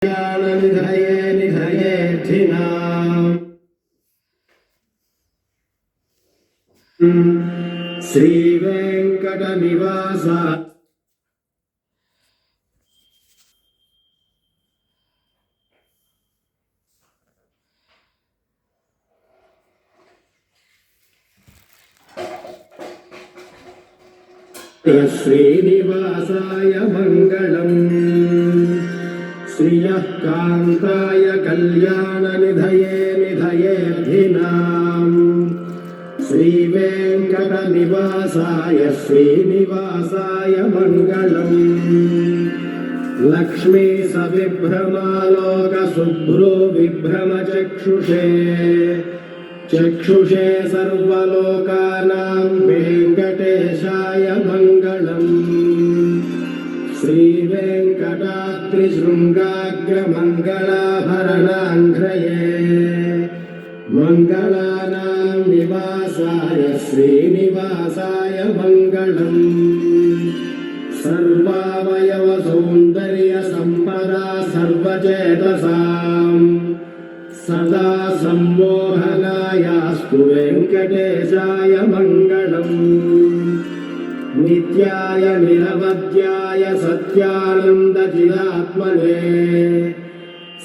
निधये निधयेऽर्थिनाम् श्रीवेङ्कटनिवास श्रीनिवासाय मङ्गलम् श्रियः कान्ताय कल्याणनिधये निधयेऽर्थिनाम् श्रीवेङ्कटनिवासाय श्रीनिवासाय मङ्गलम् लक्ष्मी सविभ्रमालोकशुभ्रो विभ्रमचक्षुषे चक्षुषे सर्वलोकानां वेङ्कटेशाय मङ्गलम् श्रीवेङ्कटाद्रिशृङ्गाग्रमङ्गलाभरणाङ्घ्रये मङ्गलानां निवासाय श्रीनिवासाय मङ्गलम् सर्वावयवसौन्दर्यसम्पदा सर्वचेतसाम् सदा सम्मोहनायास्तु वेङ्कटेशाय मङ्गलम् नित्याय निरवध्याय सत्यानन्दचिदात्मने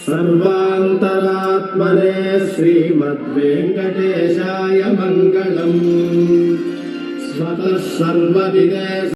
सर्वान्तरात्मने श्रीमद्वेङ्कटेशाय मङ्गलम् स्वतः सर्वविदे